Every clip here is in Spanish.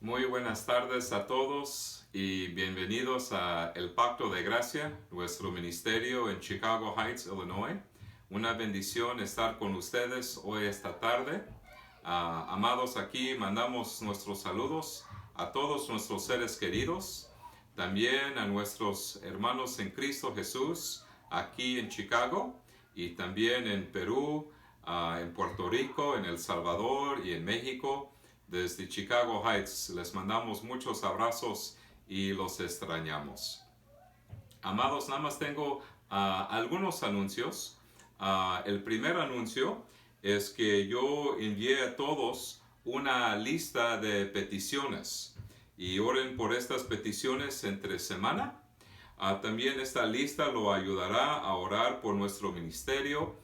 Muy buenas tardes a todos y bienvenidos a El Pacto de Gracia, nuestro ministerio en Chicago Heights, Illinois. Una bendición estar con ustedes hoy esta tarde. Amados, aquí mandamos nuestros saludos a todos nuestros seres queridos, también a nuestros hermanos en Cristo Jesús aquí en Chicago y también en Perú, en Puerto Rico, en El Salvador y en México. Desde Chicago Heights les mandamos muchos abrazos y los extrañamos. Amados, nada más tengo algunos anuncios. El primer anuncio es que yo envié a todos una lista de peticiones y oren por estas peticiones entre semana. También esta lista lo ayudará a orar por nuestro ministerio,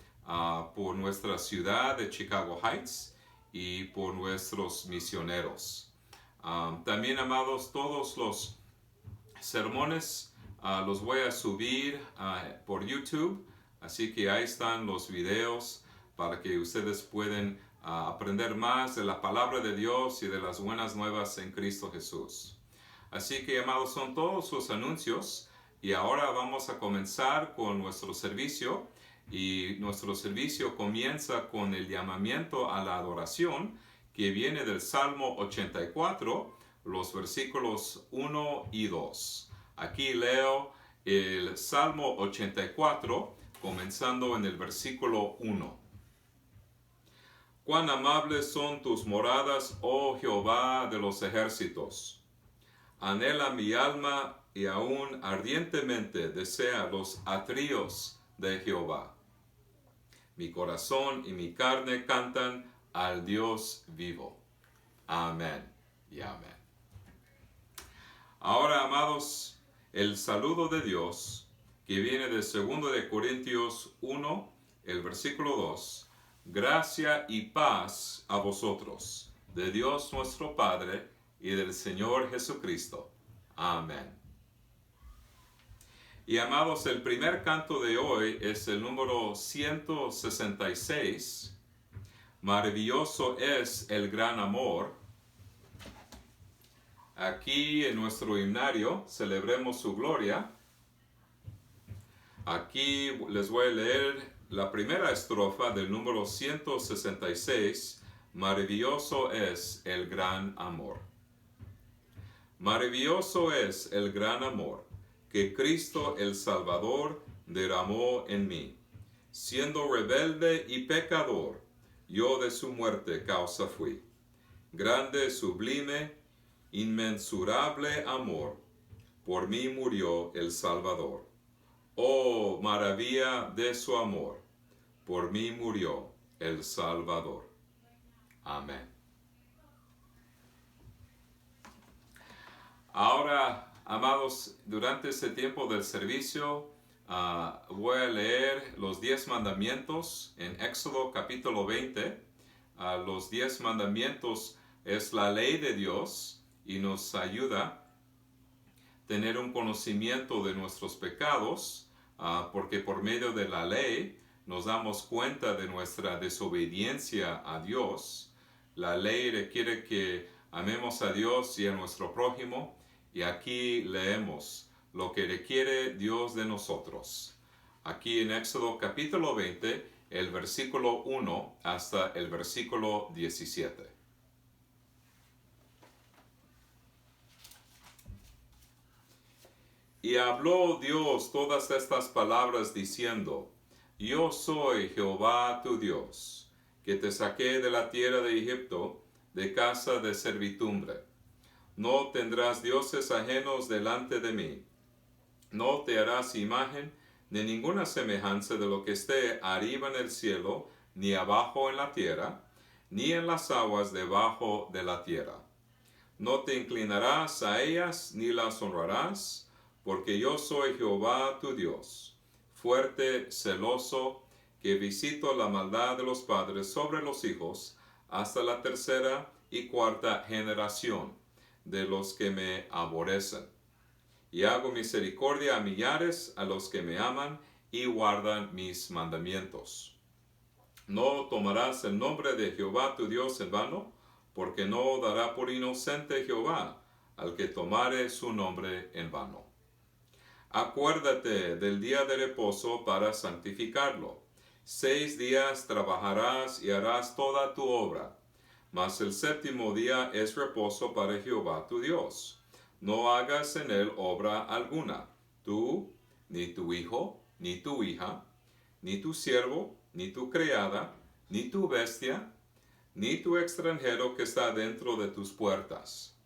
por nuestra ciudad de Chicago Heights y por nuestros misioneros. También, amados, todos los sermones los voy a subir por YouTube, así que ahí están los videos para que ustedes puedan aprender más de la palabra de Dios y de las buenas nuevas en Cristo Jesús. Así que, amados, son todos los anuncios y ahora vamos a comenzar con nuestro servicio. Y nuestro servicio comienza con el llamamiento a la adoración que viene del Salmo 84, los versículos 1 y 2. Aquí leo el Salmo 84, comenzando en el versículo 1. Cuán amables son tus moradas, oh Jehová de los ejércitos. Anhela mi alma y aún ardientemente desea los atrios de Jehová. Mi corazón y mi carne cantan al Dios vivo. Amén y amén. Ahora, amados, el saludo de Dios que viene de 2 de Corintios 1, el versículo 2. Gracia y paz a vosotros, de Dios nuestro Padre y del Señor Jesucristo. Amén. Y amados, el primer canto de hoy es el número 166. Maravilloso es el gran amor. Aquí en nuestro himnario celebremos su gloria. Aquí les voy a leer la primera estrofa del número 166. Maravilloso es el gran amor. Maravilloso es el gran amor que Cristo el Salvador derramó en mí. Siendo rebelde y pecador, yo de su muerte causa fui. Grande, sublime, inmensurable amor, por mí murió el Salvador. Oh, maravilla de su amor, por mí murió el Salvador. Amén. Ahora, amados, durante este tiempo del servicio, voy a leer los 10 mandamientos en Éxodo capítulo 20. Los 10 mandamientos es la ley de Dios y nos ayuda a tener un conocimiento de nuestros pecados, porque por medio de la ley nos damos cuenta de nuestra desobediencia a Dios. La ley requiere que amemos a Dios y a nuestro prójimo. Y aquí leemos lo que requiere Dios de nosotros. Aquí en Éxodo capítulo 20, el versículo 1 hasta el versículo 17. Y habló Dios todas estas palabras diciendo: Yo soy Jehová tu Dios, que te saqué de la tierra de Egipto, de casa de servidumbre. No tendrás dioses ajenos delante de mí. No te harás imagen de ninguna semejanza de lo que esté arriba en el cielo, ni abajo en la tierra, ni en las aguas debajo de la tierra. No te inclinarás a ellas, ni las honrarás, porque yo soy Jehová tu Dios, fuerte, celoso, que visito la maldad de los padres sobre los hijos, hasta la tercera y cuarta generación de los que me aborrecen. Y hago misericordia a millares a los que me aman y guardan mis mandamientos. No tomarás el nombre de Jehová tu Dios en vano, porque no dará por inocente Jehová al que tomare su nombre en vano. Acuérdate del día de reposo para santificarlo. 6 días trabajarás y harás toda tu obra, mas el séptimo día es reposo para Jehová tu Dios. No hagas en él obra alguna, tú, ni tu hijo, ni tu hija, ni tu siervo, ni tu criada, ni tu bestia, ni tu extranjero que está dentro de tus puertas.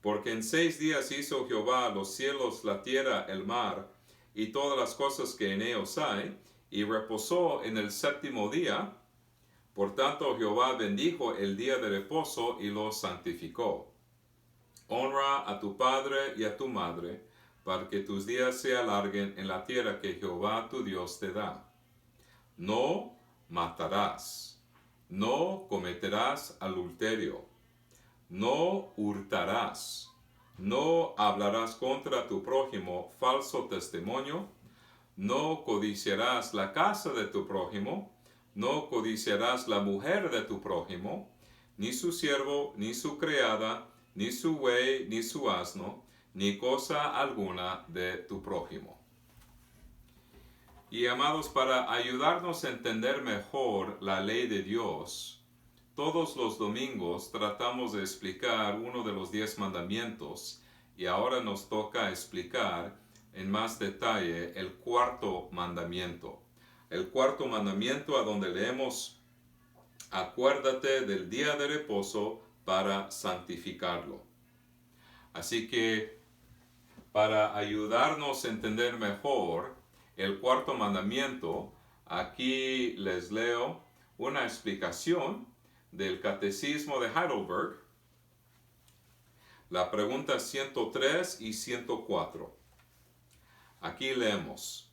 Porque en 6 días hizo Jehová los cielos, la tierra, el mar, y todas las cosas que en ellos hay, y reposó en el séptimo día. Por tanto Jehová bendijo el día de reposo y lo santificó. Honra a tu padre y a tu madre, para que tus días se alarguen en la tierra que Jehová tu Dios te da. No matarás. No cometerás adulterio. No hurtarás. No hablarás contra tu prójimo falso testimonio. No codiciarás la casa de tu prójimo. No codiciarás la mujer de tu prójimo, ni su siervo, ni su criada, ni su buey, ni su asno, ni cosa alguna de tu prójimo. Y amados, para ayudarnos a entender mejor la ley de Dios, todos los domingos tratamos de explicar uno de los 10 mandamientos, y ahora nos toca explicar en más detalle el cuarto mandamiento. El cuarto mandamiento, a donde leemos: acuérdate del día de reposo para santificarlo. Así que, para ayudarnos a entender mejor el cuarto mandamiento, aquí les leo una explicación del Catecismo de Heidelberg, la pregunta 103 y 104. Aquí leemos: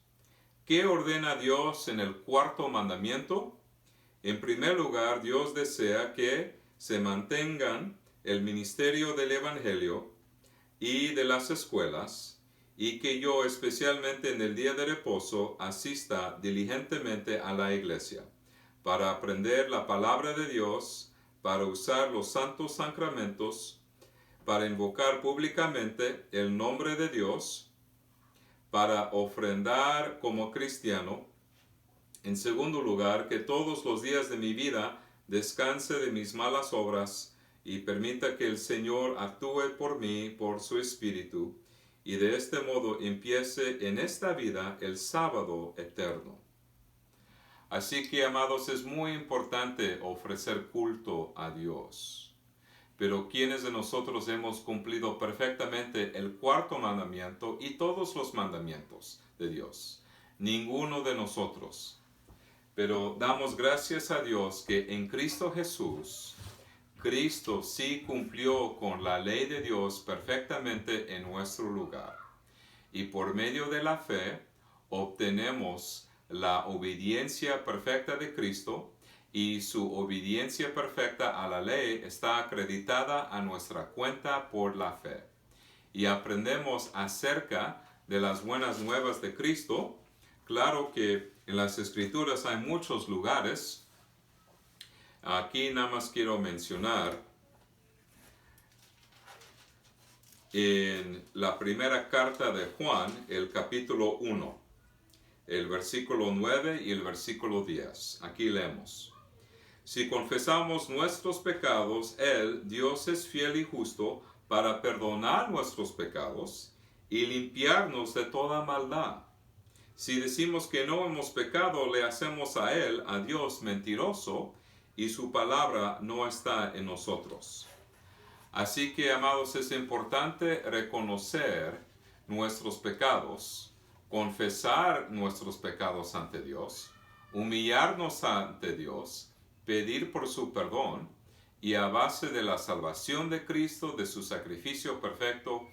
¿qué ordena Dios en el cuarto mandamiento? En primer lugar, Dios desea que se mantengan el ministerio del Evangelio y de las escuelas, y que yo, especialmente en el día de reposo, asista diligentemente a la iglesia, para aprender la palabra de Dios, para usar los santos sacramentos, para invocar públicamente el nombre de Dios, para ofrendar como cristiano. En segundo lugar, que todos los días de mi vida descanse de mis malas obras y permita que el Señor actúe por mí, por su Espíritu, y de este modo empiece en esta vida el sábado eterno. Así que, amados, es muy importante ofrecer culto a Dios. Pero ¿quiénes de nosotros hemos cumplido perfectamente el cuarto mandamiento y todos los mandamientos de Dios? Ninguno de nosotros. Pero damos gracias a Dios que en Cristo Jesús, Cristo sí cumplió con la ley de Dios perfectamente en nuestro lugar. Y por medio de la fe obtenemos la obediencia perfecta de Cristo, y su obediencia perfecta a la ley está acreditada a nuestra cuenta por la fe. Y aprendemos acerca de las buenas nuevas de Cristo. Claro que en las Escrituras hay muchos lugares. Aquí nada más quiero mencionar en la primera carta de Juan, el capítulo 1, el versículo 9 y el versículo 10. Aquí leemos: si confesamos nuestros pecados, Él, Dios, es fiel y justo para perdonar nuestros pecados y limpiarnos de toda maldad. Si decimos que no hemos pecado, le hacemos a Él, a Dios, mentiroso, y su palabra no está en nosotros. Así que, amados, es importante reconocer nuestros pecados, confesar nuestros pecados ante Dios, humillarnos ante Dios, pedir por su perdón, y a base de la salvación de Cristo, de su sacrificio perfecto,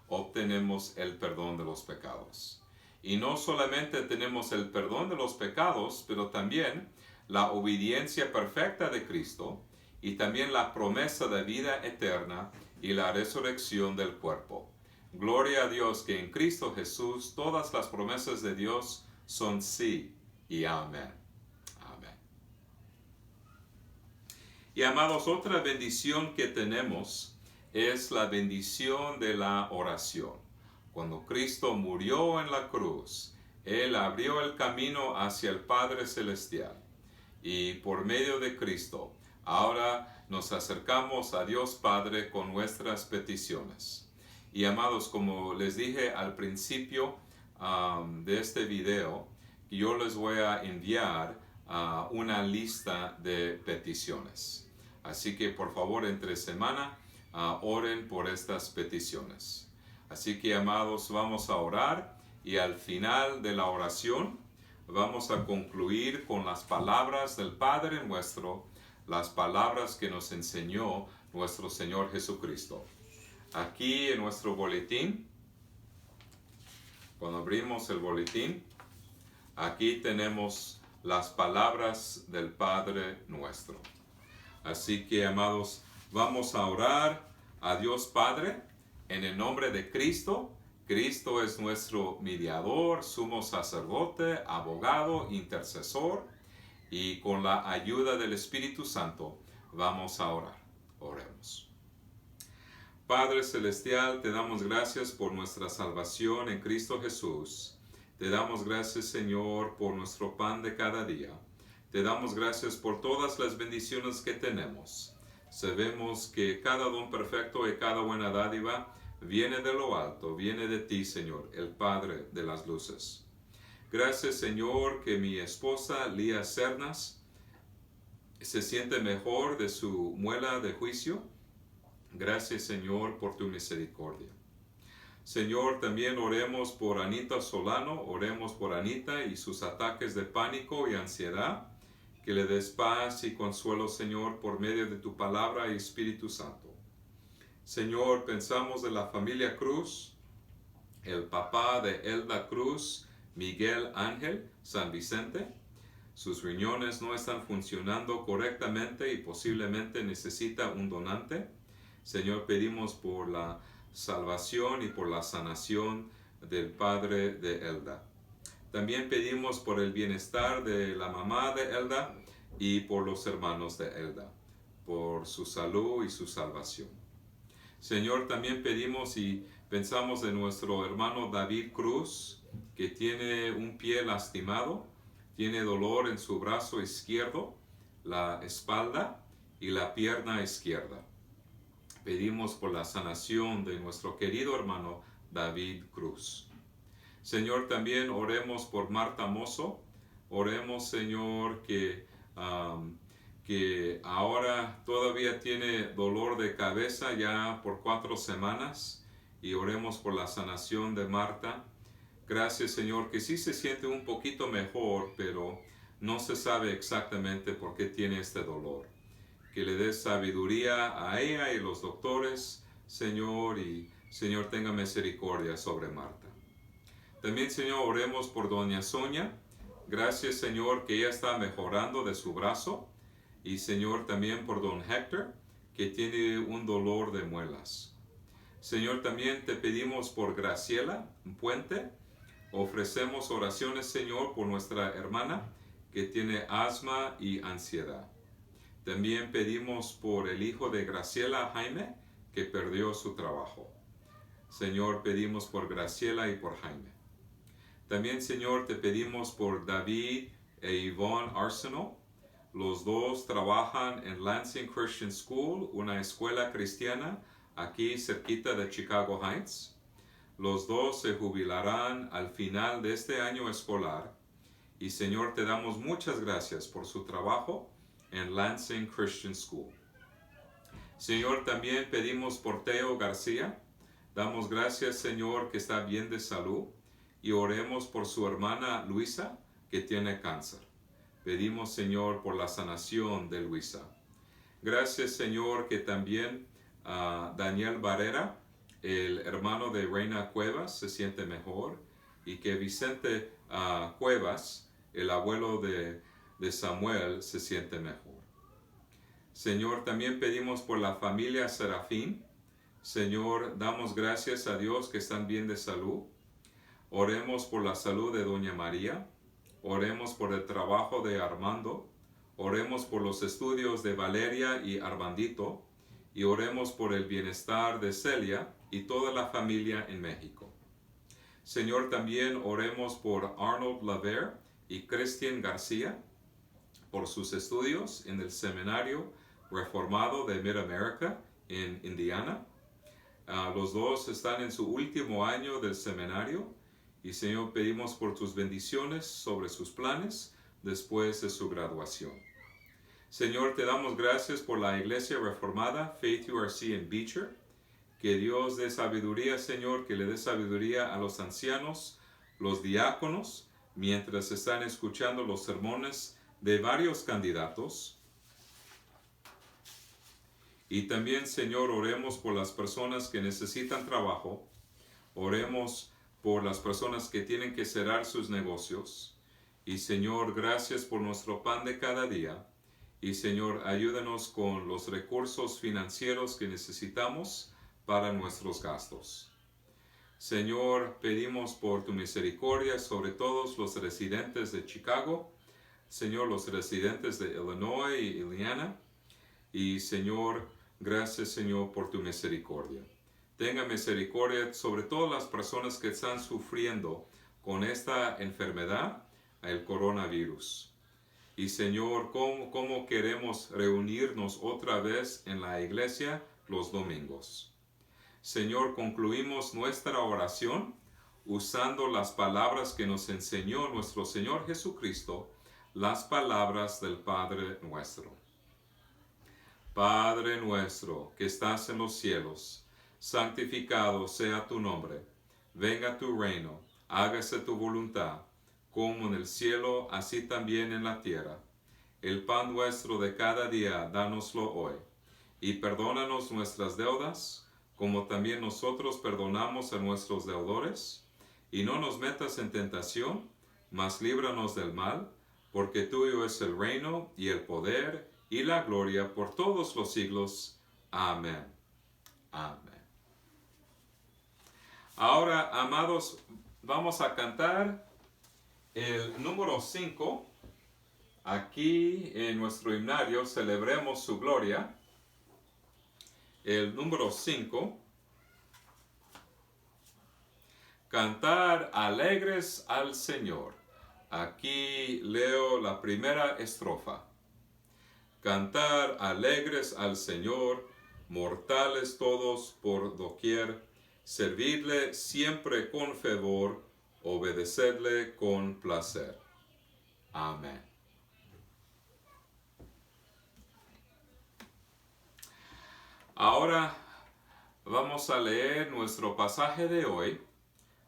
obtenemos el perdón de los pecados. Y no solamente tenemos el perdón de los pecados, pero también la obediencia perfecta de Cristo, y también la promesa de vida eterna y la resurrección del cuerpo. Gloria a Dios que en Cristo Jesús todas las promesas de Dios son sí y amén. Y amados, otra bendición que tenemos es la bendición de la oración. Cuando Cristo murió en la cruz, Él abrió el camino hacia el Padre Celestial. Y por medio de Cristo, ahora nos acercamos a Dios Padre con nuestras peticiones. Y amados, como les dije al principio de este video, yo les voy a enviar una lista de peticiones. Así que por favor, entre semana, oren por estas peticiones. Así que, amados, vamos a orar y al final de la oración vamos a concluir con las palabras del Padre nuestro, las palabras que nos enseñó nuestro Señor Jesucristo. Aquí en nuestro boletín, cuando abrimos el boletín, aquí tenemos las palabras del Padre nuestro. Así que, amados, vamos a orar a Dios Padre en el nombre de Cristo. Cristo es nuestro mediador, sumo sacerdote, abogado, intercesor, y con la ayuda del Espíritu Santo vamos a orar. Oremos. Padre Celestial, te damos gracias por nuestra salvación en Cristo Jesús. Te damos gracias, Señor, por nuestro pan de cada día. Te damos gracias por todas las bendiciones que tenemos. Sabemos que cada don perfecto y cada buena dádiva viene de lo alto, viene de ti, Señor, el Padre de las luces. Gracias, Señor, que mi esposa, Lía Cernas, se siente mejor de su muela de juicio. Gracias, Señor, por tu misericordia. Señor, también oremos por Anita Solano, oremos por Anita y sus ataques de pánico y ansiedad. Que le des paz y consuelo, Señor, por medio de tu palabra y Espíritu Santo. Señor, pensamos en la familia Cruz, el papá de Elda Cruz, Miguel Ángel San Vicente. Sus riñones no están funcionando correctamente y posiblemente necesita un donante. Señor, pedimos por la salvación y por la sanación del padre de Elda. También pedimos por el bienestar de la mamá de Elda y por los hermanos de Elda, por su salud y su salvación. Señor, también pedimos y pensamos en nuestro hermano David Cruz, que tiene un pie lastimado, tiene dolor en su brazo izquierdo, la espalda y la pierna izquierda. Pedimos por la sanación de nuestro querido hermano David Cruz. Señor, también oremos por Marta Mozo. Oremos, Señor, que ahora todavía tiene dolor de cabeza ya por 4 semanas. Y oremos por la sanación de Marta. Gracias, Señor, que sí se siente un poquito mejor, pero no se sabe exactamente por qué tiene este dolor. Que le des sabiduría a ella y los doctores, Señor, y Señor, tenga misericordia sobre Marta. También, Señor, oremos por doña Sonia. Gracias, Señor, que ella está mejorando de su brazo. Y, Señor, también por don Héctor, que tiene un dolor de muelas. Señor, también te pedimos por Graciela Puente. Ofrecemos oraciones, Señor, por nuestra hermana que tiene asma y ansiedad. También pedimos por el hijo de Graciela, Jaime, que perdió su trabajo. Señor, pedimos por Graciela y por Jaime. También, Señor, te pedimos por David e Yvonne Arsenault. Los dos trabajan en Lansing Christian School, una escuela cristiana aquí cerquita de Chicago Heights. Los dos se jubilarán al final de este año escolar. Y, Señor, te damos muchas gracias por su trabajo en Lansing Christian School. Señor, también pedimos por Teo García. Damos gracias, Señor, que está bien de salud. Y oremos por su hermana Luisa, que tiene cáncer. Pedimos, Señor, por la sanación de Luisa. Gracias, Señor, que también Daniel Barrera, el hermano de Reina Cuevas, se siente mejor. Y que Vicente Cuevas, el abuelo de Samuel, se siente mejor. Señor, también pedimos por la familia Serafín. Señor, damos gracias a Dios que están bien de salud. Oremos por la salud de Doña María. Oremos por el trabajo de Armando. Oremos por los estudios de Valeria y Armandito, y oremos por el bienestar de Celia y toda la familia en México. Señor, también oremos por Arnold Laver y Christian García, por sus estudios en el Seminario Reformado de Mid-America en Indiana. Los dos están en su último año del seminario y, Señor, pedimos por tus bendiciones sobre sus planes después de su graduación. Señor, te damos gracias por la Iglesia Reformada Faith URC en Beecher. Que Dios dé sabiduría, Señor, que le dé sabiduría a los ancianos, los diáconos, mientras están escuchando los sermones de varios candidatos. Y también, Señor, oremos por las personas que necesitan trabajo. Oremos por las personas que tienen que cerrar sus negocios. Y, Señor, gracias por nuestro pan de cada día. Y, Señor, ayúdanos con los recursos financieros que necesitamos para nuestros gastos. Señor, pedimos por tu misericordia sobre todos los residentes de Chicago, Señor, los residentes de Illinois y Indiana, y Señor, gracias, Señor, por tu misericordia. Tenga misericordia sobre todas las personas que están sufriendo con esta enfermedad, el coronavirus. Y Señor, ¿cómo queremos reunirnos otra vez en la iglesia los domingos? Señor, concluimos nuestra oración usando las palabras que nos enseñó nuestro Señor Jesucristo, las palabras del Padre nuestro. Padre nuestro, que estás en los cielos, santificado sea tu nombre. Venga tu reino, hágase tu voluntad, como en el cielo, así también en la tierra. El pan nuestro de cada día, dánoslo hoy. Y perdónanos nuestras deudas, como también nosotros perdonamos a nuestros deudores. Y no nos metas en tentación, mas líbranos del mal, porque tuyo es el reino, y el poder, y la gloria por todos los siglos. Amén. Amén. Ahora, amados, vamos a cantar el número 5. Aquí en nuestro himnario, Celebremos su gloria. El número 5. Cantar alegres al Señor. Aquí leo la primera estrofa. Cantar alegres al Señor, mortales todos por doquier, servidle siempre con fervor, obedecedle con placer. Amén. Ahora vamos a leer nuestro pasaje de hoy,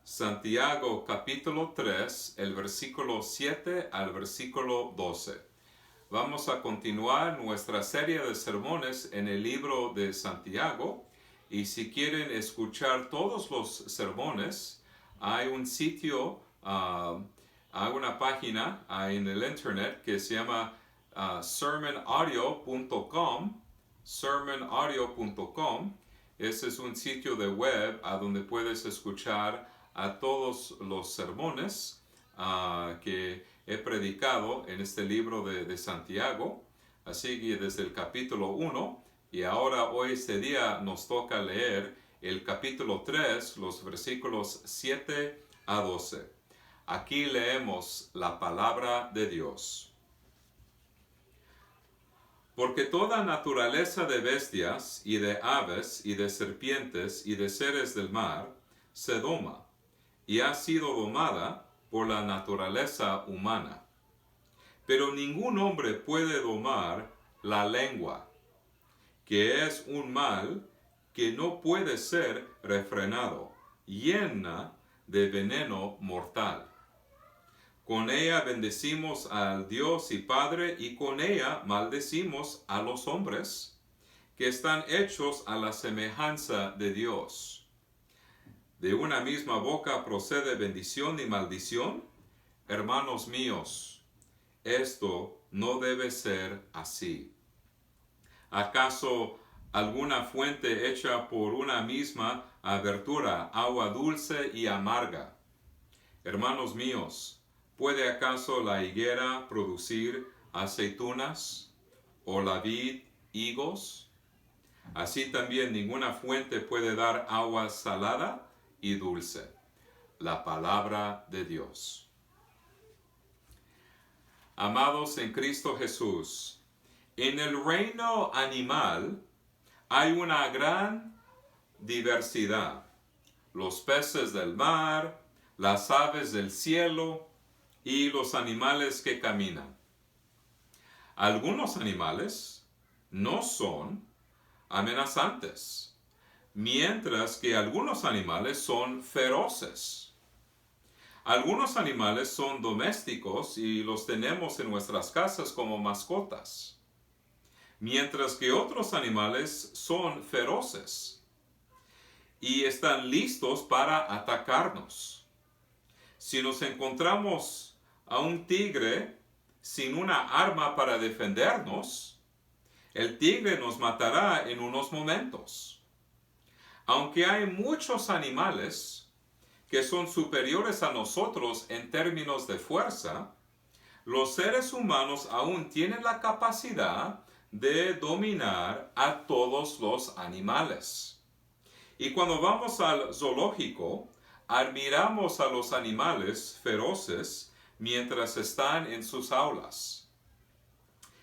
Santiago capítulo 3, el versículo 7 al versículo 12. Vamos a continuar nuestra serie de sermones en el libro de Santiago, y si quieren escuchar todos los sermones, hay un sitio, hay una página en el internet que se llama sermonaudio.com. sermonaudio.com. Ese es un sitio de web a donde puedes escuchar a todos los sermones que he predicado en este libro de Santiago. Así que desde el capítulo 1, y ahora hoy este día nos toca leer el capítulo 3, los versículos 7 a 12. Aquí leemos la palabra de Dios. Porque toda naturaleza de bestias y de aves y de serpientes y de seres del mar se doma y ha sido domada por la naturaleza humana. Pero ningún hombre puede domar la lengua, que es un mal que no puede ser refrenado, llena de veneno mortal. Con ella bendecimos al Dios y Padre, y con ella maldecimos a los hombres, que están hechos a la semejanza de Dios. ¿De una misma boca procede bendición y maldición? Hermanos míos, esto no debe ser así. ¿Acaso alguna fuente hecha por una misma abertura, agua dulce y amarga? Hermanos míos, ¿puede acaso la higuera producir aceitunas, o la vid, higos. Así también ninguna fuente puede dar agua salada y dulce. La palabra de Dios. Amados en Cristo Jesús, en el reino animal hay una gran diversidad. Los peces del mar, las aves del cielo y los animales que caminan. Algunos animales no son amenazantes, mientras que algunos animales son feroces. Algunos animales son domésticos y los tenemos en nuestras casas como mascotas, mientras que otros animales son feroces y están listos para atacarnos. Si nos encontramos a un tigre sin una arma para defendernos, el tigre nos matará en unos momentos. Aunque hay muchos animales que son superiores a nosotros en términos de fuerza, los seres humanos aún tienen la capacidad de dominar a todos los animales. Y cuando vamos al zoológico, admiramos a los animales feroces mientras están en sus aulas.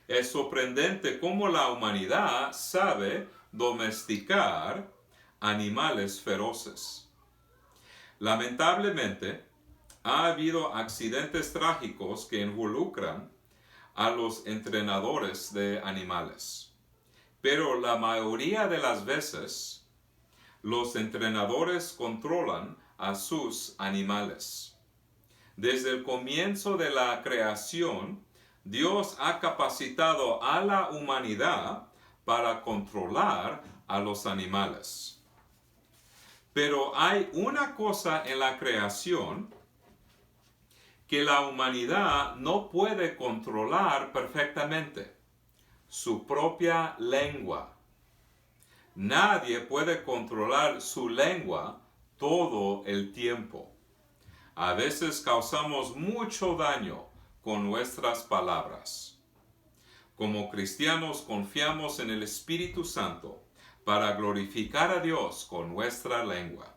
Es sorprendente cómo la humanidad sabe domesticar animales feroces. Lamentablemente, ha habido accidentes trágicos que involucran a los entrenadores de animales. Pero la mayoría de las veces, los entrenadores controlan a sus animales. Desde el comienzo de la creación, Dios ha capacitado a la humanidad para controlar a los animales. Pero hay una cosa en la creación que la humanidad no puede controlar perfectamente: su propia lengua. Nadie puede controlar su lengua todo el tiempo. A veces causamos mucho daño con nuestras palabras. Como cristianos confiamos en el Espíritu Santo para glorificar a Dios con nuestra lengua.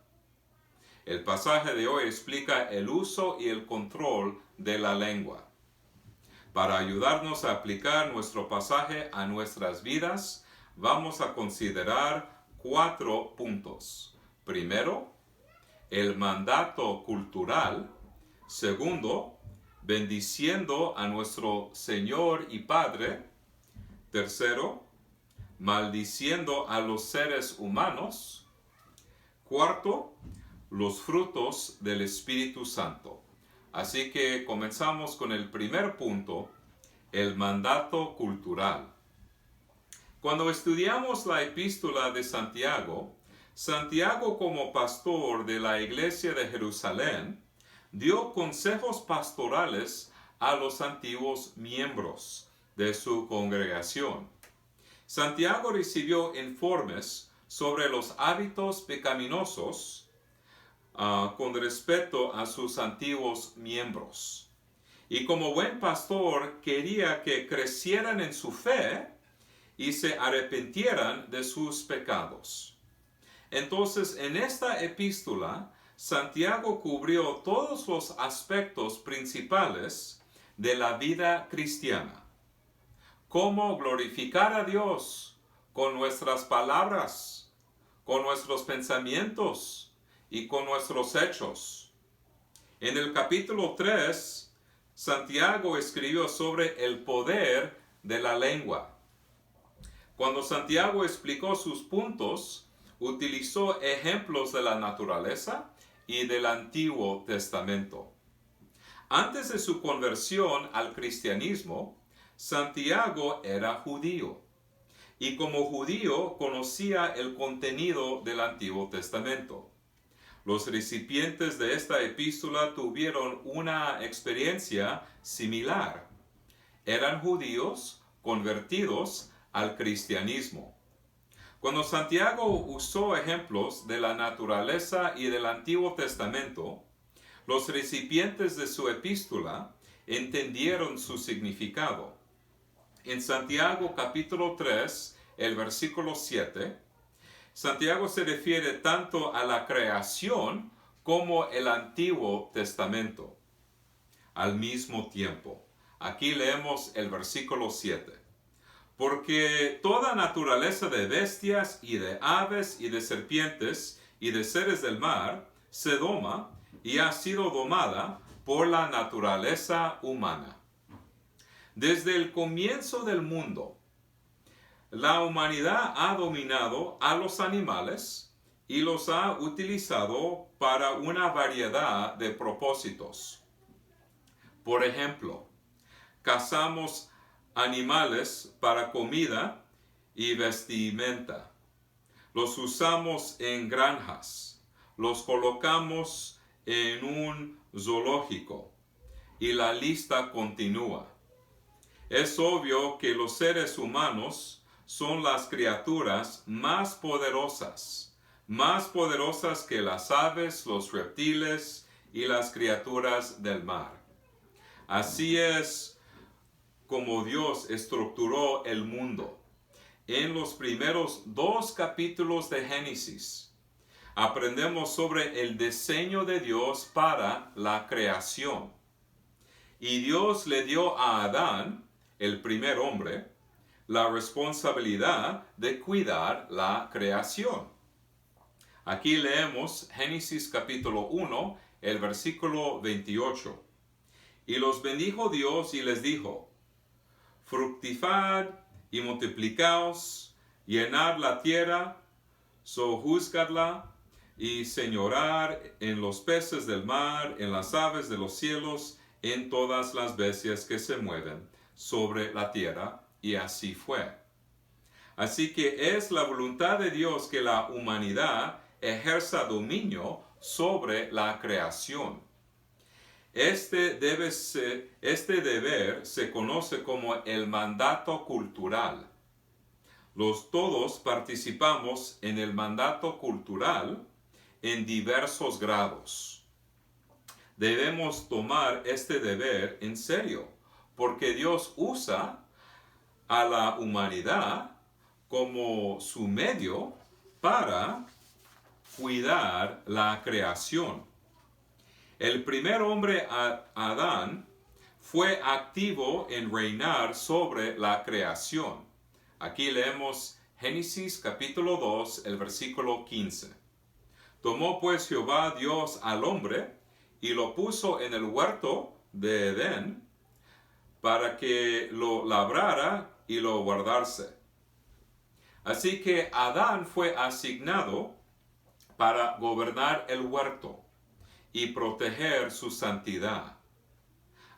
El pasaje de hoy explica el uso y el control de la lengua. Para ayudarnos a aplicar nuestro pasaje a nuestras vidas, vamos a considerar 4 puntos. Primero, el mandato cultural. Segundo, bendiciendo a nuestro Señor y Padre. Tercero, maldiciendo a los seres humanos. Cuarto, los frutos del Espíritu Santo. Así que comenzamos con el primer punto, el mandato cultural. Cuando estudiamos la epístola de Santiago, Santiago, como pastor de la iglesia de Jerusalén, dio consejos pastorales a los antiguos miembros de su congregación. Santiago recibió informes sobre los hábitos pecaminosos con respecto a sus antiguos miembros. Y como buen pastor quería que crecieran en su fe y se arrepintieran de sus pecados. Entonces, en esta epístola, Santiago cubrió todos los aspectos principales de la vida cristiana. Cómo glorificar a Dios con nuestras palabras, con nuestros pensamientos y con nuestros hechos. En el capítulo 3, Santiago escribió sobre el poder de la lengua. Cuando Santiago explicó sus puntos, utilizó ejemplos de la naturaleza y del Antiguo Testamento. Antes de su conversión al cristianismo, Santiago era judío, y como judío conocía el contenido del Antiguo Testamento. Los recipientes de esta epístola tuvieron una experiencia similar. Eran judíos convertidos al cristianismo. Cuando Santiago usó ejemplos de la naturaleza y del Antiguo Testamento, los recipientes de su epístola entendieron su significado. En Santiago capítulo 3, el versículo 7, Santiago se refiere tanto a la creación como el Antiguo Testamento al mismo tiempo. Aquí leemos el versículo 7. Porque toda naturaleza de bestias y de aves y de serpientes y de seres del mar se doma y ha sido domada por la naturaleza humana. Desde el comienzo del mundo, la humanidad ha dominado a los animales y los ha utilizado para una variedad de propósitos. Por ejemplo, cazamos animales para comida y vestimenta. Los usamos en granjas. Los colocamos en un zoológico. Y la lista continúa. Es obvio que los seres humanos son las criaturas más poderosas que las aves, los reptiles y las criaturas del mar. Así es como Dios estructuró el mundo. En los primeros 2 capítulos de Génesis, aprendemos sobre el diseño de Dios para la creación. Y Dios le dio a Adán, el primer hombre, la responsabilidad de cuidar la creación. Aquí leemos Génesis capítulo 1, el versículo 28. Y los bendijo Dios y les dijo: fructificad y multiplicaos, llenad la tierra, sojuzgadla y señorar en los peces del mar, en las aves de los cielos, en todas las bestias que se mueven sobre la tierra. Y así fue. Así que es la voluntad de Dios que la humanidad ejerza dominio sobre la creación. Este deber se conoce como el mandato cultural. Todos participamos en el mandato cultural en diversos grados. Debemos tomar este deber en serio, porque Dios usa a la humanidad como su medio para cuidar la creación. El primer hombre, Adán, fue activo en reinar sobre la creación. Aquí leemos Génesis capítulo 2, el versículo 15. Tomó pues Jehová Dios al hombre y lo puso en el huerto de Edén para que lo labrara y lo guardase. Así que Adán fue asignado para gobernar el huerto y proteger su santidad.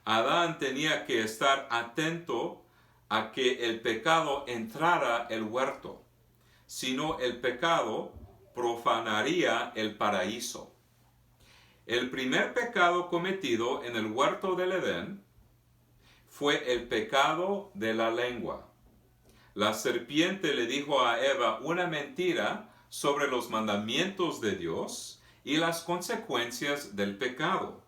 Adán tenía que estar atento a que el pecado entrara el huerto, si no el pecado profanaría el paraíso. El primer pecado cometido en el huerto del Edén fue el pecado de la lengua. La serpiente le dijo a Eva una mentira sobre los mandamientos de Dios y las consecuencias del pecado.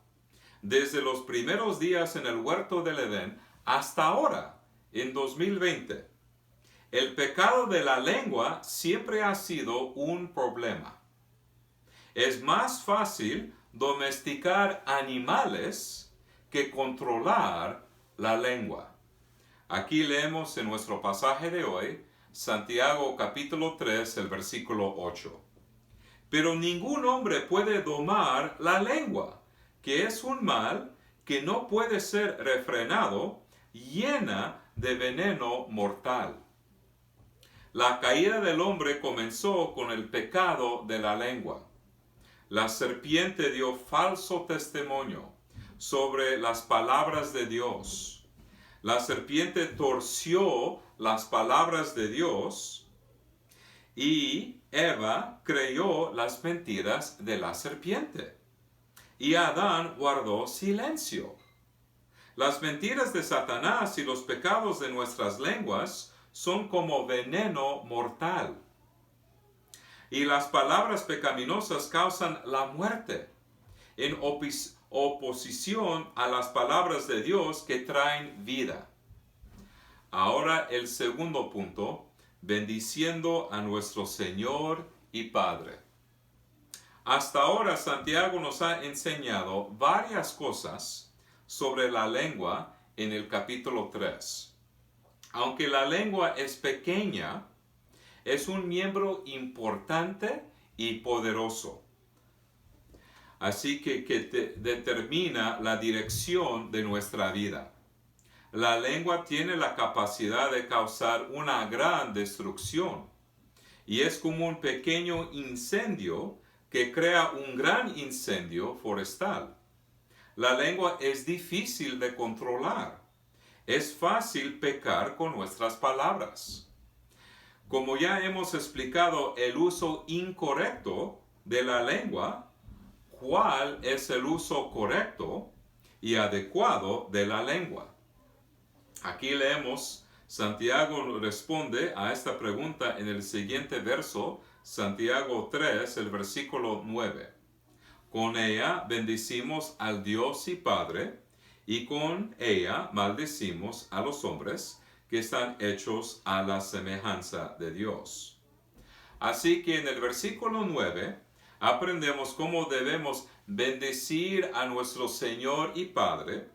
Desde los primeros días en el huerto del Edén hasta ahora, en 2020, el pecado de la lengua siempre ha sido un problema. Es más fácil domesticar animales que controlar la lengua. Aquí leemos en nuestro pasaje de hoy, Santiago capítulo 3, el versículo 8. Pero ningún hombre puede domar la lengua, que es un mal que no puede ser refrenado, llena de veneno mortal. La caída del hombre comenzó con el pecado de la lengua. La serpiente dio falso testimonio sobre las palabras de Dios. La serpiente torció las palabras de Dios y Eva creyó las mentiras de la serpiente. Y Adán guardó silencio. Las mentiras de Satanás y los pecados de nuestras lenguas son como veneno mortal. Y las palabras pecaminosas causan la muerte, en oposición a las palabras de Dios que traen vida. Ahora el segundo punto, bendiciendo a nuestro Señor y Padre. Hasta ahora Santiago nos ha enseñado varias cosas sobre la lengua en el capítulo 3. Aunque la lengua es pequeña, es un miembro importante y poderoso. Así que determina la dirección de nuestra vida. La lengua tiene la capacidad de causar una gran destrucción y es como un pequeño incendio que crea un gran incendio forestal. La lengua es difícil de controlar. Es fácil pecar con nuestras palabras. Como ya hemos explicado el uso incorrecto de la lengua, ¿cuál es el uso correcto y adecuado de la lengua? Aquí leemos, Santiago responde a esta pregunta en el siguiente verso, Santiago 3, el versículo 9. Con ella bendecimos al Dios y Padre, y con ella maldecimos a los hombres que están hechos a la semejanza de Dios. Así que en el versículo 9 aprendemos cómo debemos bendecir a nuestro Señor y Padre,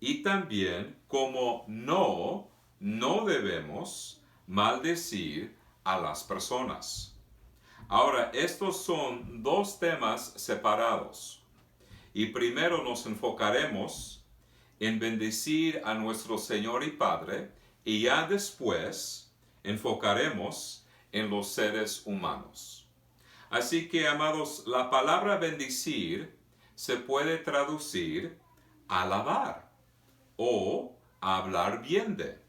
y también cómo no debemos maldecir a las personas. Ahora, estos son dos temas separados. Y primero nos enfocaremos en bendecir a nuestro Señor y Padre, y ya después enfocaremos en los seres humanos. Así que, amados, la palabra bendecir se puede traducir alabar o hablar bien de.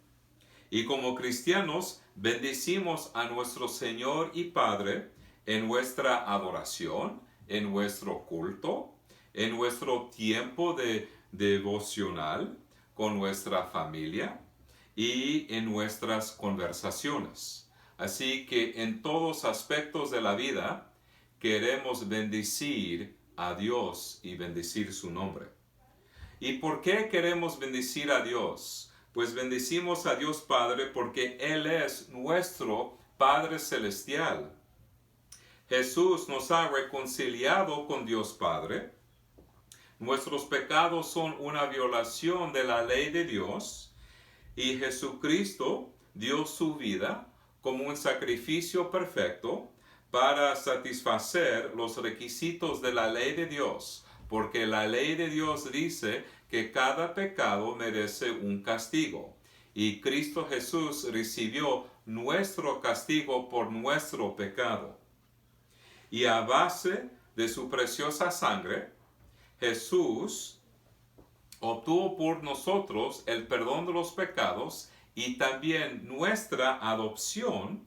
Y como cristianos, bendecimos a nuestro Señor y Padre en nuestra adoración, en nuestro culto, en nuestro tiempo de devocional con nuestra familia y en nuestras conversaciones. Así que en todos aspectos de la vida queremos bendecir a Dios y bendecir su nombre. ¿Y por qué queremos bendecir a Dios? Pues bendecimos a Dios Padre porque Él es nuestro Padre Celestial. Jesús nos ha reconciliado con Dios Padre. Nuestros pecados son una violación de la ley de Dios y Jesucristo dio su vida como un sacrificio perfecto para satisfacer los requisitos de la ley de Dios, porque la ley de Dios dice que cada pecado merece un castigo y Cristo Jesús recibió nuestro castigo por nuestro pecado. Y a base de su preciosa sangre, Jesús obtuvo por nosotros el perdón de los pecados y también nuestra adopción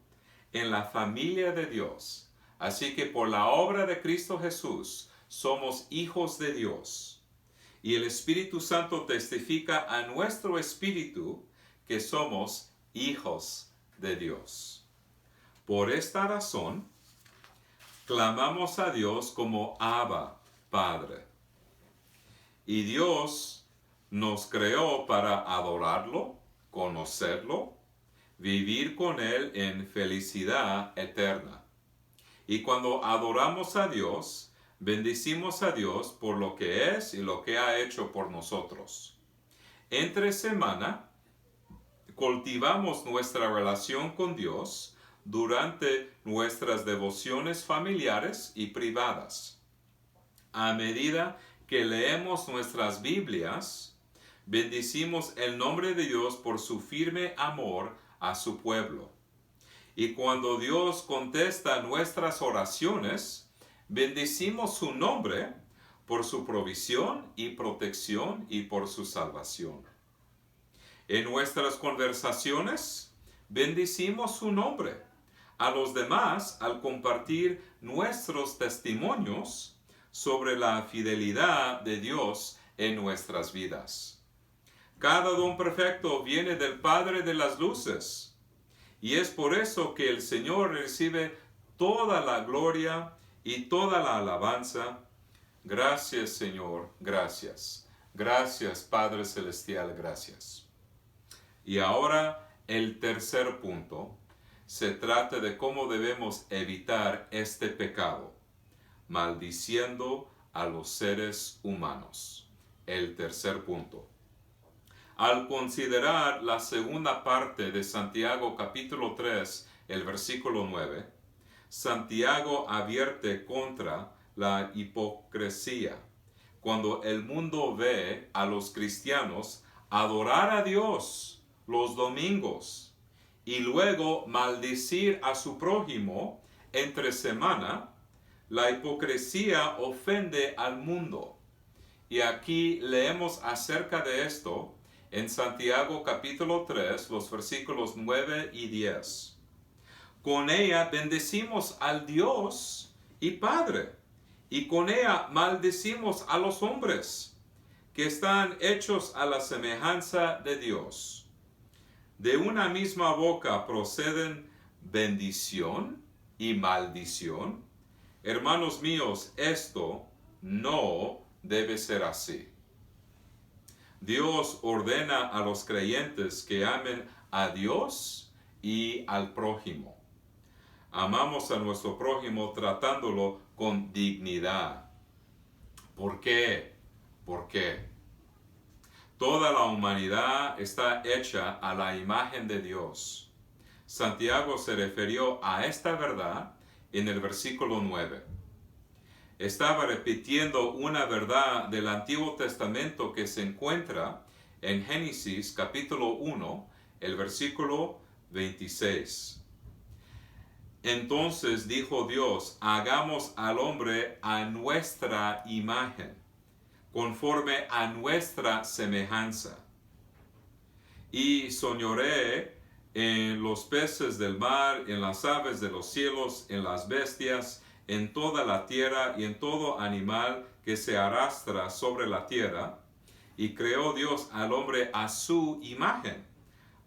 en la familia de Dios. Así que por la obra de Cristo Jesús somos hijos de Dios. Y el Espíritu Santo testifica a nuestro espíritu que somos hijos de Dios. Por esta razón, clamamos a Dios como Abba, Padre. Y Dios nos creó para adorarlo, conocerlo, vivir con Él en felicidad eterna. Y cuando adoramos a Dios, bendecimos a Dios por lo que es y lo que ha hecho por nosotros. Entre semana, cultivamos nuestra relación con Dios durante nuestras devociones familiares y privadas. A medida que leemos nuestras Biblias, bendecimos el nombre de Dios por su firme amor a su pueblo. Y cuando Dios contesta nuestras oraciones, bendecimos su nombre por su provisión y protección y por su salvación. En nuestras conversaciones, bendecimos su nombre a los demás al compartir nuestros testimonios sobre la fidelidad de Dios en nuestras vidas. Cada don perfecto viene del Padre de las luces, y es por eso que el Señor recibe toda la gloria y toda la alabanza. Gracias, Señor, gracias. Gracias, Padre Celestial, gracias. Y ahora el tercer punto se trata de cómo debemos evitar este pecado, maldiciendo a los seres humanos. El tercer punto. Al considerar la segunda parte de Santiago capítulo 3, el versículo 9, Santiago advierte contra la hipocresía. Cuando el mundo ve a los cristianos adorar a Dios los domingos y luego maldecir a su prójimo entre semana, la hipocresía ofende al mundo. Y aquí leemos acerca de esto en Santiago capítulo 3, los versículos 9 y 10. Con ella bendecimos al Dios y Padre, y con ella maldecimos a los hombres, que están hechos a la semejanza de Dios. De una misma boca proceden bendición y maldición. Hermanos míos, esto no debe ser así. Dios ordena a los creyentes que amen a Dios y al prójimo. Amamos a nuestro prójimo tratándolo con dignidad. ¿Por qué? ¿Por qué? Toda la humanidad está hecha a la imagen de Dios. Santiago se refirió a esta verdad en el versículo 9. Estaba repitiendo una verdad del Antiguo Testamento que se encuentra en Génesis capítulo 1, el versículo 26. Entonces dijo Dios, hagamos al hombre a nuestra imagen, conforme a nuestra semejanza. Y soñoré en los peces del mar, en las aves de los cielos, en las bestias, en toda la tierra y en todo animal que se arrastra sobre la tierra. Y creó Dios al hombre a su imagen.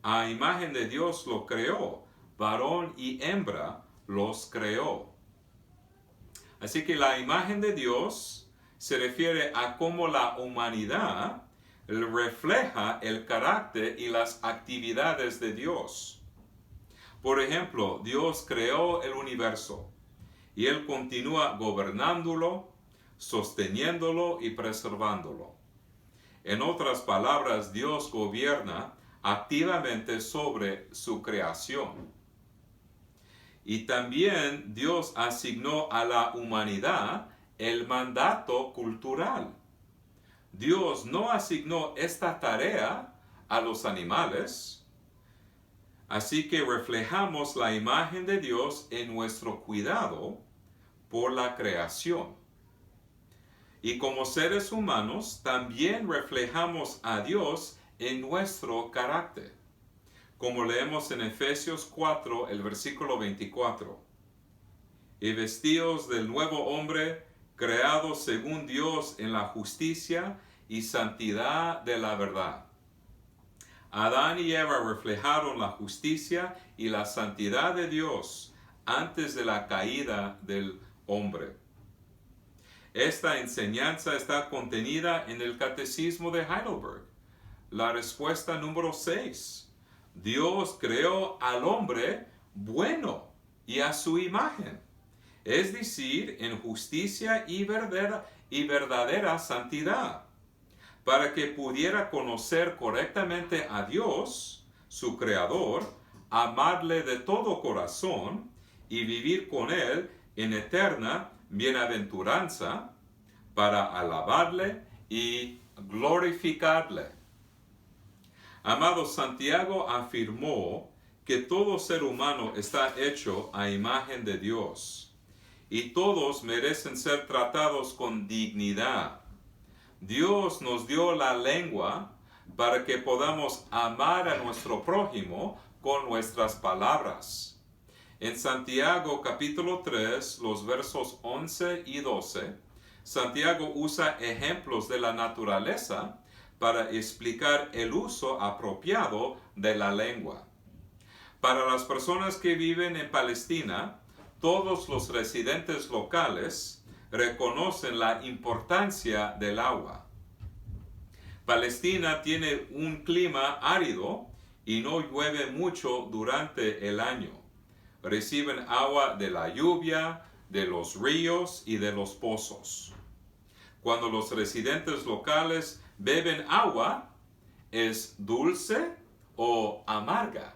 A imagen de Dios lo creó, varón y hembra los creó. Así que la imagen de Dios se refiere a cómo la humanidad refleja el carácter y las actividades de Dios. Por ejemplo, Dios creó el universo y Él continúa gobernándolo, sosteniéndolo y preservándolo. En otras palabras, Dios gobierna activamente sobre su creación. Y también Dios asignó a la humanidad el mandato cultural. Dios no asignó esta tarea a los animales, así que reflejamos la imagen de Dios en nuestro cuidado por la creación. Y como seres humanos también reflejamos a Dios en nuestro carácter, como leemos en Efesios 4, el versículo 24. Y vestidos del nuevo hombre, creado según Dios en la justicia y santidad de la verdad. Adán y Eva reflejaron la justicia y la santidad de Dios antes de la caída del hombre. Esta enseñanza está contenida en el Catecismo de Heidelberg. La respuesta número 6. Dios creó al hombre bueno y a su imagen, es decir, en justicia y verdadera santidad, para que pudiera conocer correctamente a Dios, su Creador, amarle de todo corazón y vivir con Él en eterna bienaventuranza, para alabarle y glorificarle. Amado, Santiago afirmó que todo ser humano está hecho a imagen de Dios y todos merecen ser tratados con dignidad. Dios nos dio la lengua para que podamos amar a nuestro prójimo con nuestras palabras. En Santiago capítulo 3, los versos 11 y 12, Santiago usa ejemplos de la naturaleza para explicar el uso apropiado de la lengua. Para las personas que viven en Palestina, todos los residentes locales reconocen la importancia del agua. Palestina tiene un clima árido y no llueve mucho durante el año. Reciben agua de la lluvia, de los ríos y de los pozos. Cuando los residentes locales beben agua, es dulce o amarga.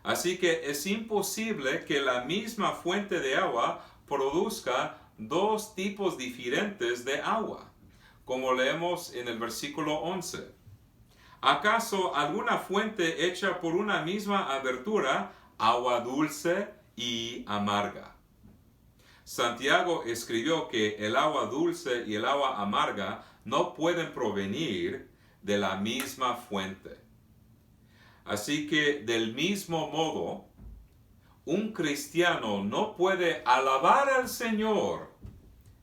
Así que es imposible que la misma fuente de agua produzca dos tipos diferentes de agua, como leemos en el versículo 11. ¿Acaso alguna fuente hecha por una misma abertura, agua dulce y amarga? Santiago escribió que el agua dulce y el agua amarga no pueden provenir de la misma fuente. Así que del mismo modo, un cristiano no puede alabar al Señor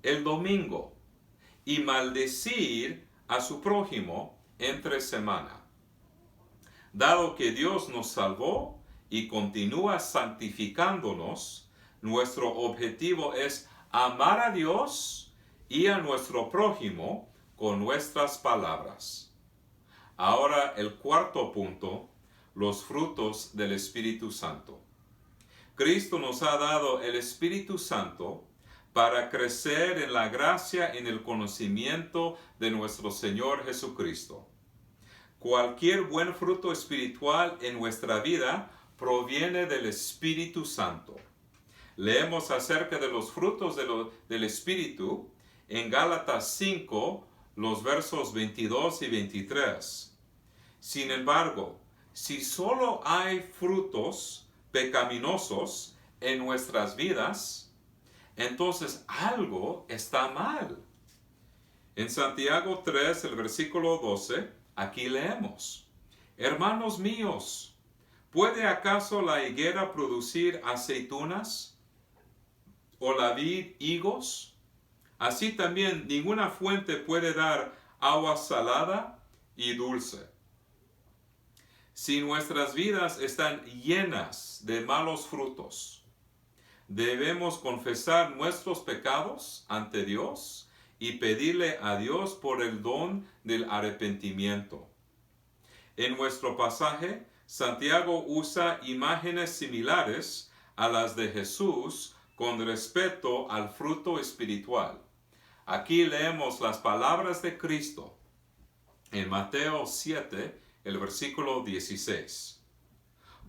el domingo y maldecir a su prójimo entre semana. Dado que Dios nos salvó y continúa santificándonos, nuestro objetivo es amar a Dios y a nuestro prójimo con nuestras palabras. Ahora el cuarto punto, los frutos del Espíritu Santo. Cristo nos ha dado el Espíritu Santo para crecer en la gracia y en el conocimiento de nuestro Señor Jesucristo. Cualquier buen fruto espiritual en nuestra vida proviene del Espíritu Santo. Leemos acerca de los frutos del Espíritu en Gálatas 5, los versos 22 y 23. Sin embargo, si solo hay frutos pecaminosos en nuestras vidas, entonces algo está mal. En Santiago 3, el versículo 12, aquí leemos: Hermanos míos, ¿puede acaso la higuera producir aceitunas o la vid higos? Así también ninguna fuente puede dar agua salada y dulce. Si nuestras vidas están llenas de malos frutos, debemos confesar nuestros pecados ante Dios y pedirle a Dios por el don del arrepentimiento. En nuestro pasaje, Santiago usa imágenes similares a las de Jesús con respecto al fruto espiritual. Aquí leemos las palabras de Cristo en Mateo 7, el versículo 16.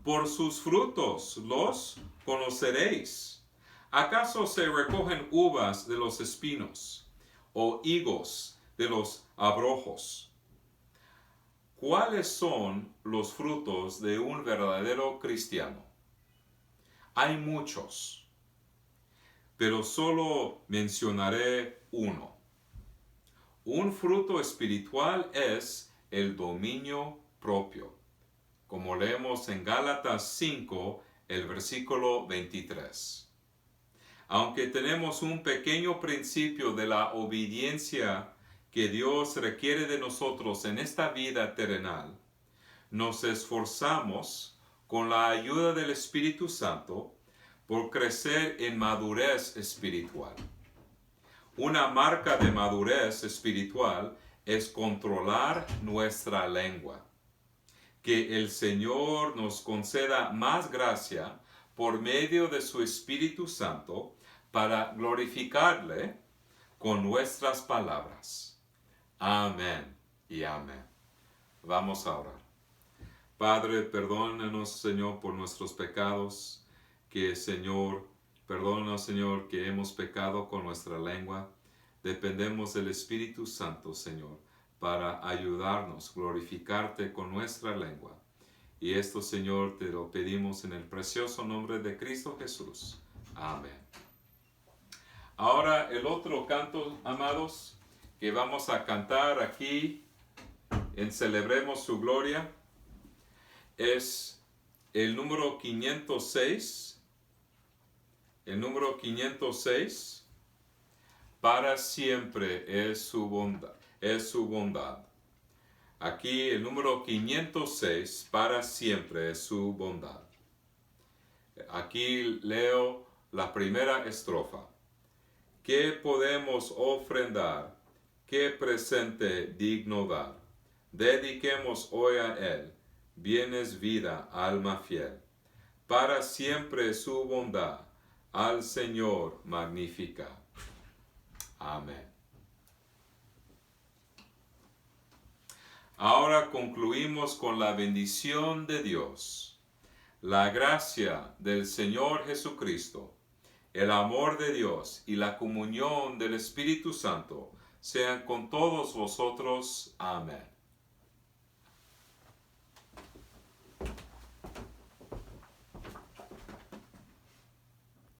Por sus frutos los conoceréis. ¿Acaso se recogen uvas de los espinos o higos de los abrojos? ¿Cuáles son los frutos de un verdadero cristiano? Hay muchos, pero solo mencionaré uno. Un fruto espiritual es el dominio propio, como leemos en Gálatas 5, el versículo 23. Aunque tenemos un pequeño principio de la obediencia que Dios requiere de nosotros en esta vida terrenal, nos esforzamos con la ayuda del Espíritu Santo por crecer en madurez espiritual. Una marca de madurez espiritual es controlar nuestra lengua. Que el Señor nos conceda más gracia por medio de su Espíritu Santo para glorificarle con nuestras palabras. Amén y amén. Vamos a orar. Padre, perdónanos, Señor, por nuestros pecados, perdónanos, Señor, que hemos pecado con nuestra lengua. Dependemos del Espíritu Santo, Señor, para ayudarnos, glorificarte con nuestra lengua. Y esto, Señor, te lo pedimos en el precioso nombre de Cristo Jesús. Amén. Ahora el otro canto, amados, que vamos a cantar aquí en Celebremos su Gloria, es el número 506. El número 506. Para siempre es su bondad. Aquí el número 506, para siempre es su bondad. Aquí leo la primera estrofa. ¿Qué podemos ofrendar? ¿Qué presente digno dar? Dediquemos hoy a Él bien es vida, alma fiel. Para siempre su bondad, al Señor magnifica. Amén. Ahora concluimos con la bendición de Dios. La gracia del Señor Jesucristo, el amor de Dios y la comunión del Espíritu Santo sean con todos vosotros. Amén.